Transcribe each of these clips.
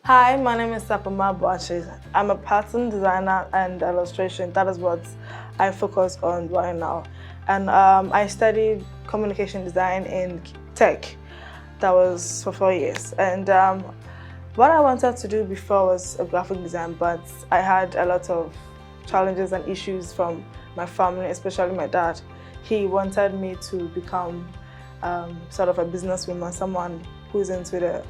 Hi, my name is Sarpomah Boakye. I'm a pattern designer and illustration. That is what I focus on right now. And I studied communication design in tech. That was for 4 years. And what I wanted to do before was a graphic design, but I had a lot of challenges and issues from my family, especially my dad. He wanted me to become sort of a businesswoman, someone who's into the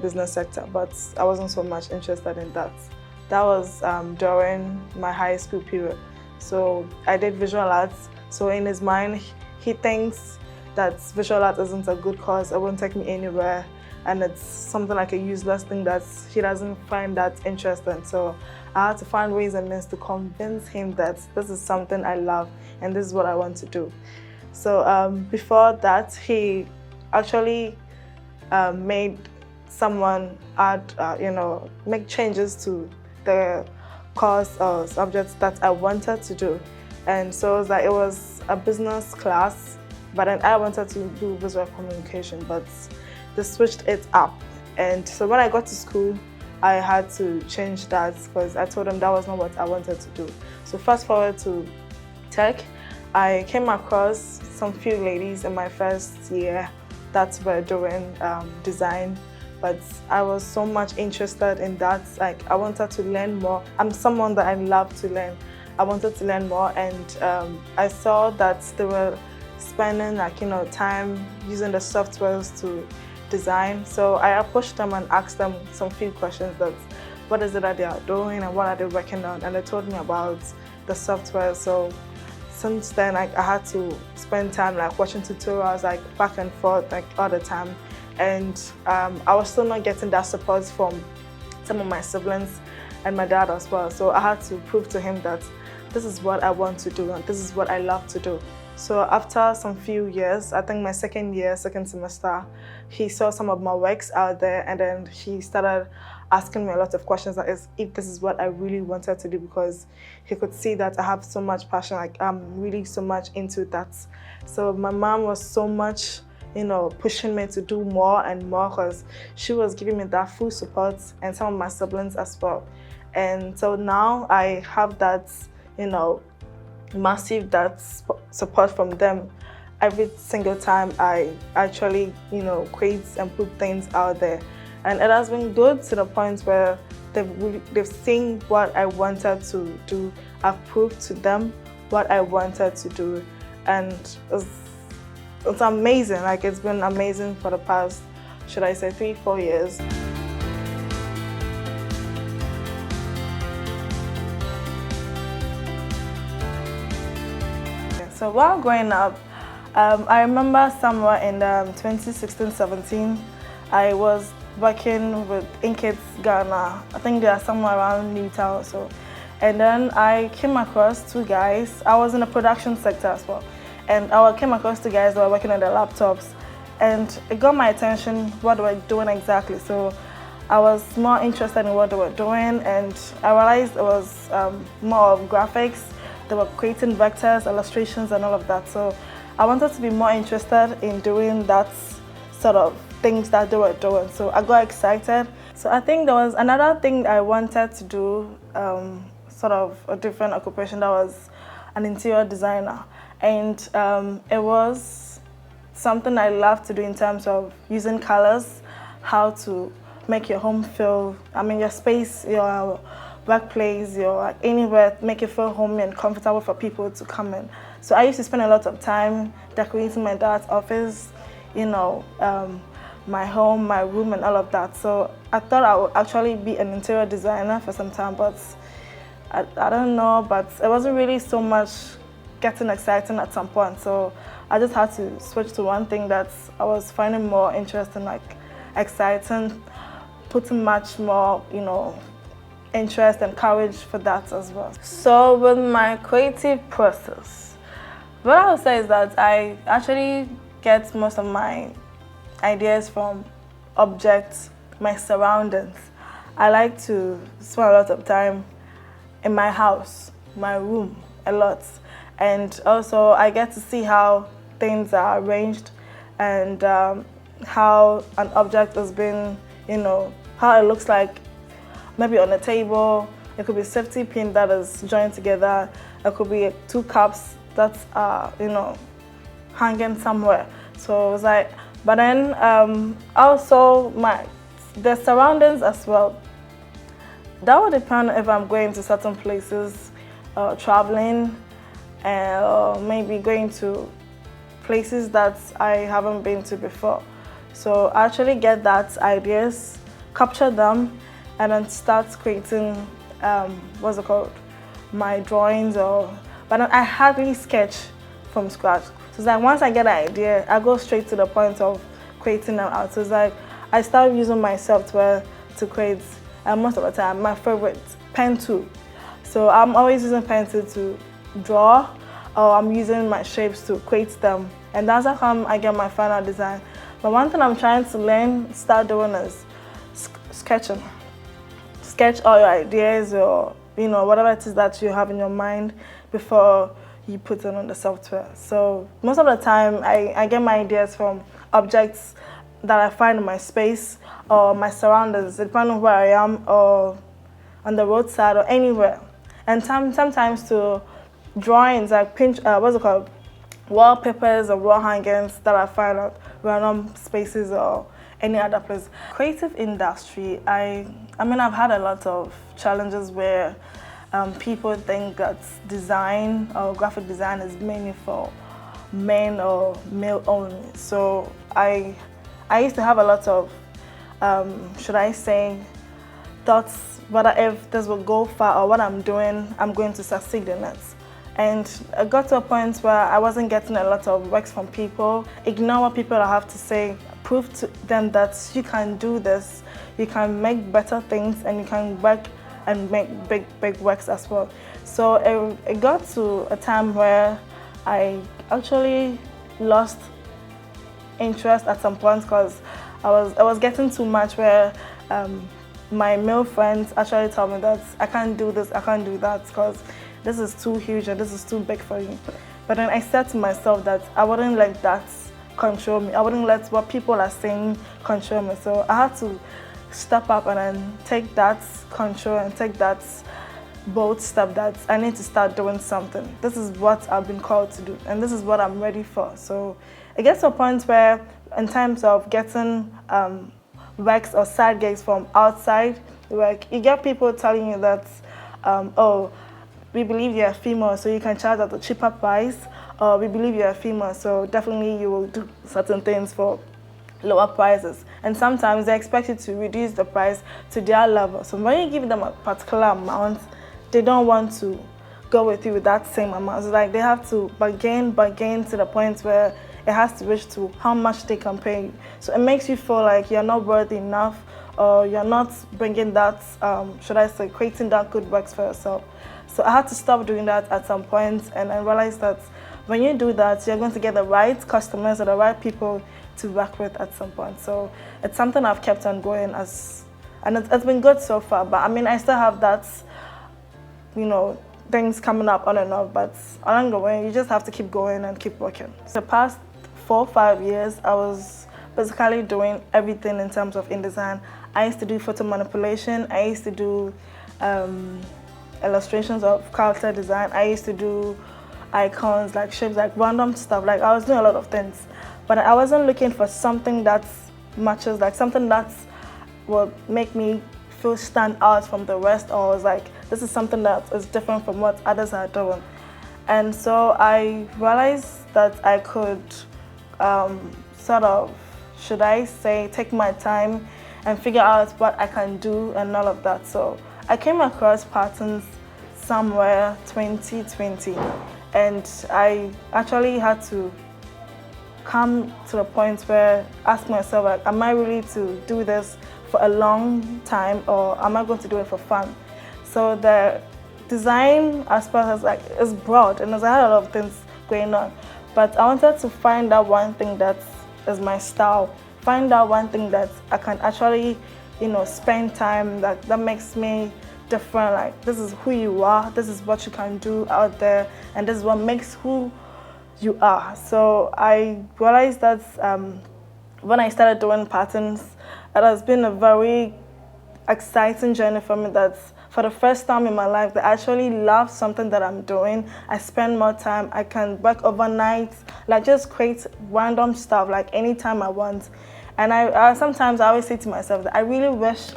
business sector, but I wasn't so much interested in that. That was during my high school period. So I did visual arts. So in his mind, he thinks that visual art isn't a good cause, it won't take me anywhere, and it's something like a useless thing that he doesn't find that interesting. So I had to find ways and means to convince him that this is something I love and this is what I want to do. So before that, he actually made someone make changes to the course or subjects that I wanted to do. And so it was a business class, but then I wanted to do visual communication, but they switched it up. And so when I got to school, I had to change that because I told them that was not what I wanted to do. So fast forward to tech, I came across some few ladies in my first year that were doing design, but I was so much interested in that. Like, I wanted to learn more. I'm someone that I love to learn. I wanted to learn more, and I saw that they were spending time using the softwares to design. So I approached them and asked them some few questions, that what is it that they are doing and what are they working on, and they told me about the software. So since then, I had to spend time watching tutorials back and forth all the time, and I was still not getting that support from some of my siblings and my dad as well. So I had to prove to him that this is what I want to do and this is what I love to do. So after some few years, I think my second semester, he saw some of my works out there, and then he started asking me a lot of questions, if this is what I really wanted to do, because he could see that I have so much passion, I'm really so much into that. So my mom was so much, pushing me to do more and more, because she was giving me that full support, and some of my siblings as well. And so now I have that, massive support from them every single time I actually create and put things out there. And it has been good to the point where they've seen what I wanted to do. I've proved to them what I wanted to do, and it's amazing. It's been amazing for the past, should I say, 3-4 years. So while growing up, I remember somewhere in 2016-17, I was working with Inkids Ghana. I think they are somewhere around Newtown or so. And then I came across two guys. I was in the production sector as well. And I came across two guys that were working on their laptops. And it got my attention what they were doing exactly. So I was more interested in what they were doing, and I realized it was more of graphics. They were creating vectors, illustrations, and all of that. So I wanted to be more interested in doing that sort of things that they were doing. So I got excited. So I think there was another thing I wanted to do, sort of a different occupation, that was an interior designer. And it was something I love to do in terms of using colors, how to make your home feel, your space, your workplace, your anywhere, make it feel homey and comfortable for people to come in. So I used to spend a lot of time decorating my dad's office, my home, my room, and all of that. So I thought I would actually be an interior designer for some time, but I don't know, but it wasn't really so much getting exciting at some point. So I just had to switch to one thing that I was finding more interesting, exciting, putting much more, interest and courage for that as well. So with my creative process, what I would say is that I actually get most of my ideas from objects, my surroundings. I like to spend a lot of time in my house, my room, a lot. And also I get to see how things are arranged and how an object has been, you know, how it looks like maybe on a table. It could be safety pin that is joined together. It could be 2 cups that are, you know, hanging somewhere. So it was like, but then also the surroundings as well. That would depend if I'm going to certain places, traveling, and maybe going to places that I haven't been to before. So I actually get that ideas, capture them, and then start creating, what's it called, my drawings. But I hardly sketch from scratch. So it's like once I get an idea, I go straight to the point of creating them out. So it's like I start using my software to create, most of the time, my favorite, pen tool. So I'm always using pencil to draw, or I'm using my shapes to create them. And that's how I get my final design. But one thing I'm trying to learn, start doing is sketching. Sketch all your ideas, or you know, whatever it is that you have in your mind before you put it on the software. So most of the time, I get my ideas from objects that I find in my space or my surroundings, depending on where I am, or on the roadside, or anywhere. And sometimes to drawings, like wallpapers or wall hangings that I find at random spaces or any other place. Creative industry, I mean, I've had a lot of challenges where people think that design or graphic design is mainly for men or male only. So I used to have a lot of, should I say, thoughts whether if this will go far or what I'm doing, I'm going to succeed in it. And I got to a point where I wasn't getting a lot of works from people. Ignore what people have to say. Prove to them that you can do this. You can make better things, and you can work and make big works as well. So it got to a time where I actually lost interest at some point, because I was getting too much, where my male friends actually told me that I can't do this, I can't do that, because this is too huge and this is too big for you. But then I said to myself that I wouldn't let that control me. I wouldn't let what people are saying control me. So I had to step up and then take that control and take that bold step that I need to start doing something. This is what I've been called to do, and this is what I'm ready for. So it gets to a point where, in terms of getting works or side gigs from outside work, you get people telling you that, oh, we believe you're a female, so you can charge at a cheaper price, or we believe you're a female, so definitely you will do certain things for lower prices. And sometimes they expect you to reduce the price to their level. So when you give them a particular amount, they don't want to go with you with that same amount. It's like they have to bargain to the point where it has to reach to how much they can pay you. So it makes you feel like you're not worthy enough, or you're not bringing that, should I say, creating that good works for yourself. So I had to stop doing that at some point, and I realized that when you do that, you're going to get the right customers or the right people to work with at some point. So it's something I've kept on going and it's been good so far. But I mean, I still have that, you know, things coming up on and off, but along the way, you just have to keep going and keep working. The past 4 or 5 years, I was basically doing everything in terms of InDesign. I used to do photo manipulation. I used to do illustrations of character design. I used to do icons, like shapes, like random stuff. Like I was doing a lot of things, but I wasn't looking for something that matches, like something that will make me feel stand out from the rest, or was like, this is something that is different from what others are doing. And so I realized that I could sort of, should I say, take my time and figure out what I can do and all of that. So I came across patterns somewhere 2020, and I actually had to come to the point where ask myself, like, am I really to do this for a long time, or am I going to do it for fun? So the design aspect is broad, and there's a lot of things going on. But I wanted to find out one thing that is my style, find out one thing that I can actually, you know, spend time that makes me different. Like, this is who you are, this is what you can do out there, and this is what makes who you are. So I realized that when I started doing patterns, It has been a very exciting journey for me. That's for the first time in my life that I actually love something that I'm doing. I spend more time. I can work overnight, like just create random stuff like anytime I want. And I sometimes I always say to myself that I really wish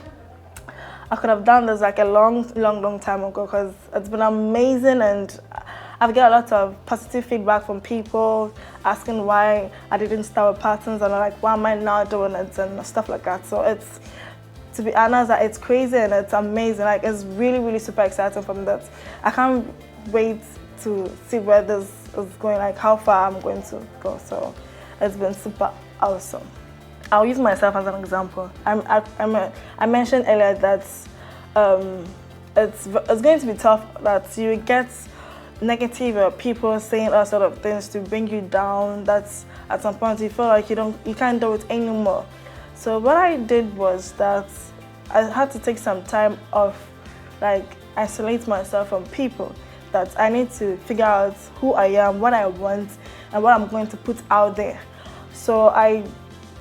I could have done this like a long time ago, because it's been amazing, and I've got a lot of positive feedback from people asking why I didn't start with patterns, and like, why am I now doing it and stuff like that. So it's, to be honest, it's crazy and it's amazing. Like, it's really super exciting for me. That I can't wait to see where this is going, like how far I'm going to go. So it's been super awesome. I'll use myself as an example. I mentioned earlier that it's going to be tough, that you get negative people saying all sort of things to bring you down. That's at some point you feel like you can't do it anymore. So what I did was that I had to take some time off, like isolate myself from people. That I need to figure out who I am, what I want, and what I'm going to put out there. So I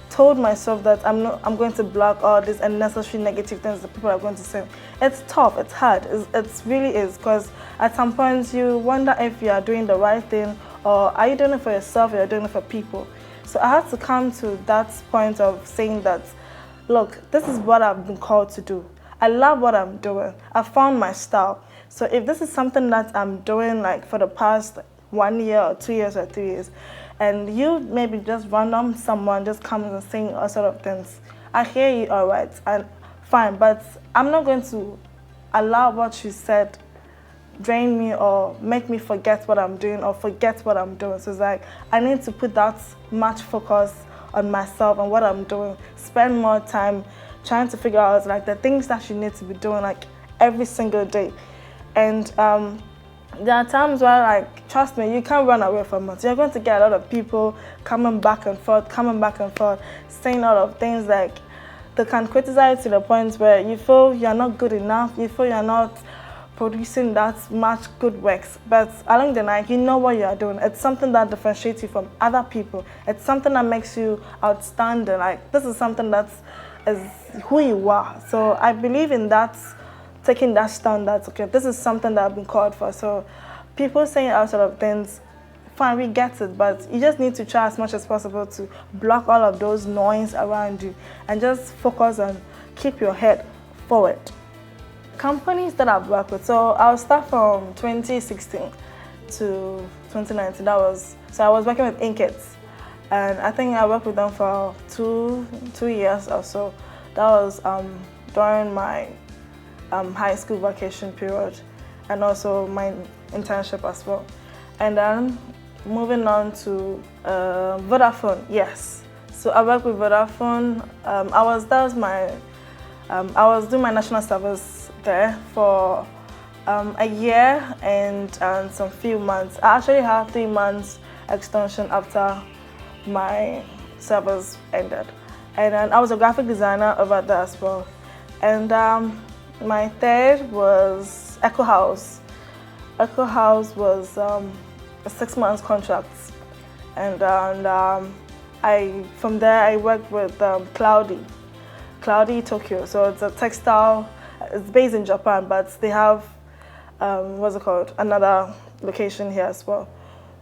told myself that I'm going to block all these unnecessary negative things that people are going to say. It's tough, it's hard, it really is, because at some point you wonder if you are doing the right thing, or are you doing it for yourself, or you're doing it for people. So I had to come to that point of saying that, look, this is what I've been called to do. I love what I'm doing. I found my style. So if this is something that I'm doing like for the past 1 year or 2 years or 3 years, and you maybe just random someone just comes and saying all sort of things, I hear you, all right, and fine, but I'm not going to allow what you said drain me or make me forget what I'm doing or forget what I'm doing. So it's like I need to put that much focus on myself and what I'm doing, spend more time trying to figure out like the things that you need to be doing like every single day. And there are times where, like, trust me, you can't run away from it. You're going to get a lot of people coming back and forth, saying a lot of things like they can criticize to the point where you feel you're not good enough, you feel you're not producing that much good works. But along the line, you know what you are doing. It's something that differentiates you from other people. It's something that makes you outstanding. Like, this is something that is who you are. So I believe in that, taking that stand that, okay, this is something that I've been called for. So people saying all sort of things, fine, we get it, but you just need to try as much as possible to block all of those noise around you and just focus on keep your head forward. Companies that I've worked with, so I'll start from 2016 to 2019. So I was working with Inkits, and I think I worked with them for two years or so. That was during my high school vacation period, and also my internship as well. And then moving on to Vodafone, yes. So I worked with Vodafone. I was doing my national service there for a year and some few months. I actually had 3 months extension after my service ended. And then I was a graphic designer over there as well. And my third was Echo House. Echo House was a 6 months contract. And from there I worked with Cloudy Tokyo. So it's a textile, it's based in Japan, but they have, another location here as well.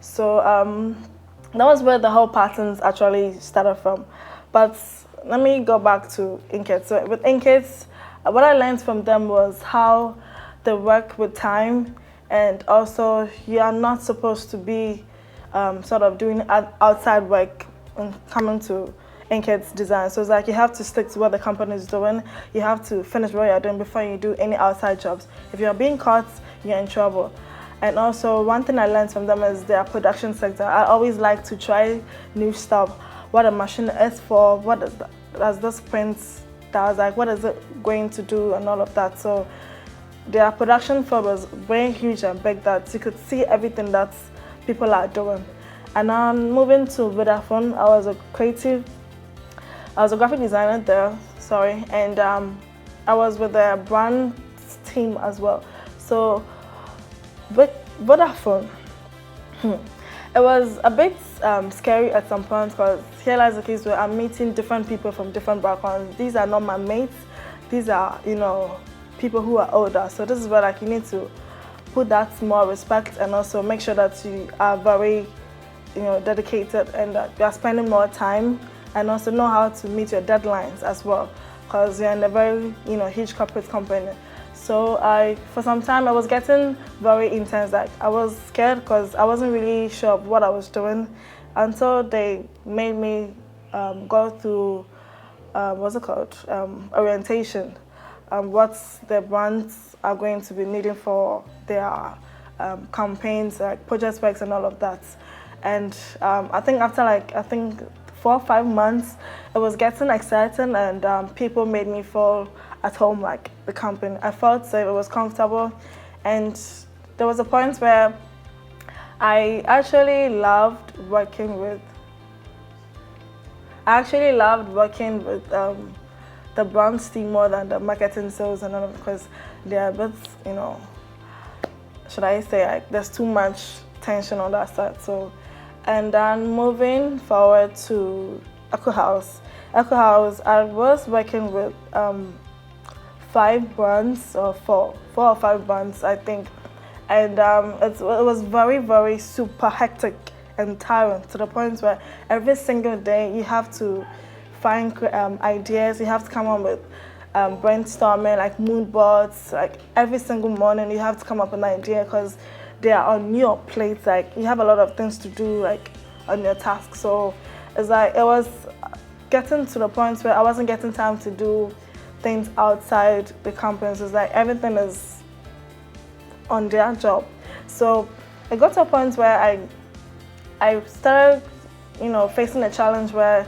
So that was where the whole patterns actually started from. But let me go back to Inkits. So with Inkits, what I learned from them was how they work with time, and also you are not supposed to be sort of doing outside work and coming to Inkits design. So it's like you have to stick to what the company is doing. You have to finish what you're doing before you do any outside jobs. If you're being caught, you're in trouble. And also one thing I learned from them is their production sector. I always like to try new stuff. What a machine is for, what does this print does, like what is it going to do and all of that. So their production floor was very huge and big that you could see everything that people are doing. And then moving to Vodafone, I was a graphic designer there, and I was with the brand team as well. So with Vodafone, It was a bit scary at some point because here lies the case where I'm meeting different people from different backgrounds. These are not my mates. These are, people who are older. So this is where like you need to put that more respect and also make sure that you are very, dedicated and that you are spending more time and also know how to meet your deadlines as well because you're in a very, huge corporate company. So for some time I was getting very intense. Like I was scared because I wasn't really sure of what I was doing until they made me go through what's it called, orientation. What the brands are going to be needing for their campaigns, like project specs and all of that. And I think after 4 or 5 months, it was getting exciting and people made me feel at home like the company. I felt safe, it was comfortable, and there was a point where I actually loved working with the brands team more than the marketing, sales and all of it because they're a bit, should I say, like there's too much tension on that side. So, and then moving forward to Echo House. Echo House, I was working with 5 brands or 4 or 5 brands, I think. And it was very, very super hectic and tiring to the point where every single day you have to find ideas, you have to come up with brainstorming, like mood boards, like every single morning you have to come up with an idea because they are on your plate, like you have a lot of things to do like on your task. So it's like it was getting to the point where I wasn't getting time to do things outside the company. So it's like everything is on their job. So it got to a point where I started, facing a challenge where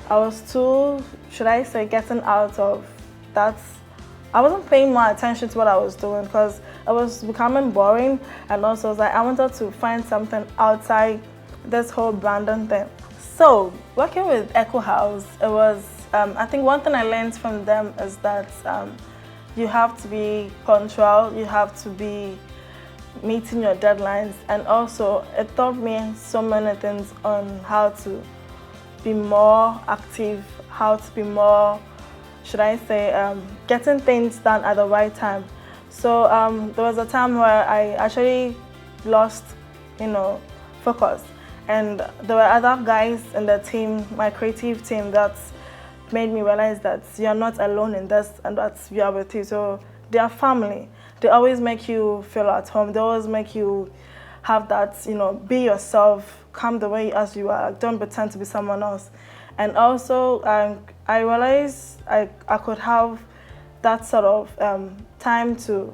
I was too, should I say, getting out of that. I wasn't paying more attention to what I was doing because it was becoming boring, and also I was like, I wanted to find something outside this whole branding thing. So working with Echo House, it was, I think one thing I learned from them is that you have to be punctual, you have to be meeting your deadlines, and also it taught me so many things on how to be more active, how to be more, should I say, getting things done at the right time. So there was a time where I actually lost, focus. And there were other guys in the team, my creative team, that made me realize that you're not alone in this and that we are with you. So they are family. They always make you feel at home. They always make you have that, be yourself, come the way as you are. Don't pretend to be someone else. And also, I realized I could have that sort of time to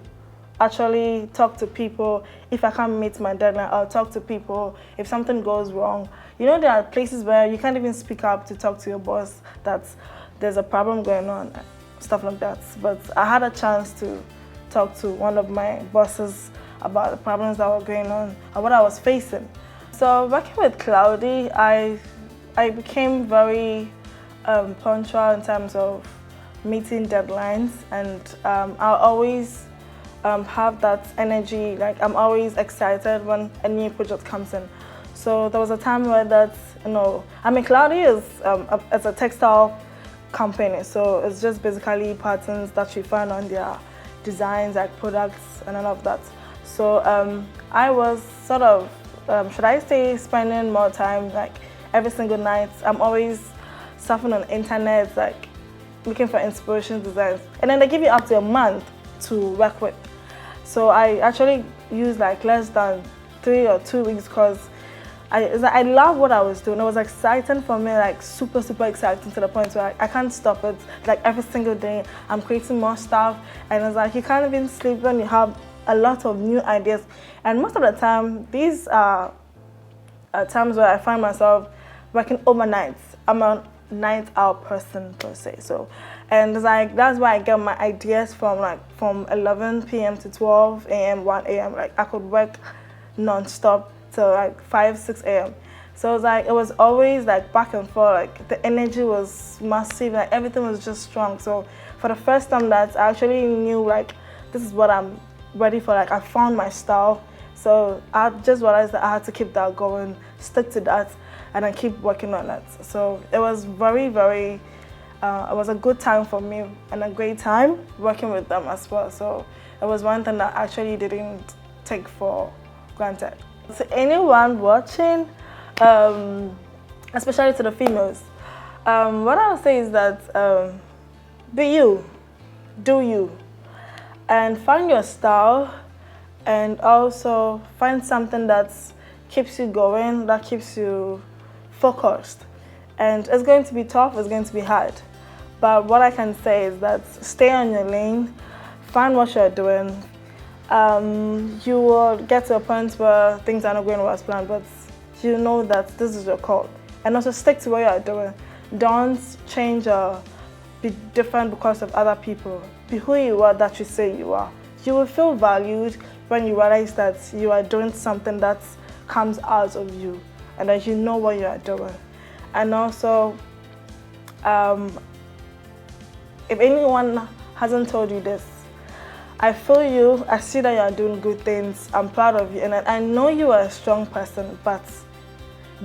actually talk to people. If I can't meet my deadline, I'll talk to people. If something goes wrong, there are places where you can't even speak up to talk to your boss that there's a problem going on, stuff like that. But I had a chance to talk to one of my bosses about the problems that were going on and what I was facing. So working with Cloudy, I became very punctual in terms of meeting deadlines, and I'll always have that energy. Like I'm always excited when a new project comes in. So there was a time where Cloudy is it's a textile company, so it's just basically patterns that you find on their designs, like products and all of that. So I was sort of, should I say, spending more time, like every single night. I'm always surfing on the internet, like looking for inspiration designs. And then they give you up to a month to work with. So I actually used like less than 3 or 2 weeks because I love what I was doing. It was exciting for me, like super, super exciting to the point where I can't stop it. Like every single day, I'm creating more stuff. And it's like you can't even sleep when you have a lot of new ideas. And most of the time, these are times where I find myself working overnight. I'm a night owl person per se. So, and it's like that's why I get my ideas from 11 p.m. to 12 a.m., 1 a.m. Like I could work non-stop till like 5, 6 a.m. So it was always like back and forth. Like the energy was massive. Like everything was just strong. So for the first time that I actually knew like this is what I'm ready for. Like I found my style. So I just realized that I had to keep that going stick to that and then keep working on it. So it was very, very, it was a good time for me and a great time working with them as well. So it was one thing that I actually didn't take for granted. To anyone watching, especially to the females, what I would say is that be you, do you, and find your style, and also find something that keeps you going, that keeps you focused. And it's going to be tough, it's going to be hard. But what I can say is that stay on your lane, find what you're doing. You will get to a point where things are not going as planned, but you know that this is your call. And also stick to what you're doing. Don't change or be different because of other people. Be who you are that you say you are. You will feel valued when you realize that you are doing something that comes out of you and that you know what you are doing. And also, if anyone hasn't told you this, I feel you, I see that you are doing good things, I'm proud of you, and I know you are a strong person, but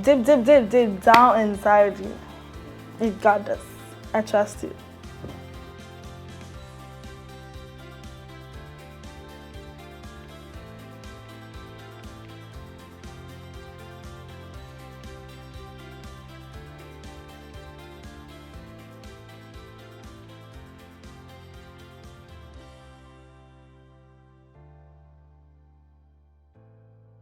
deep down inside you, you got this. I trust you.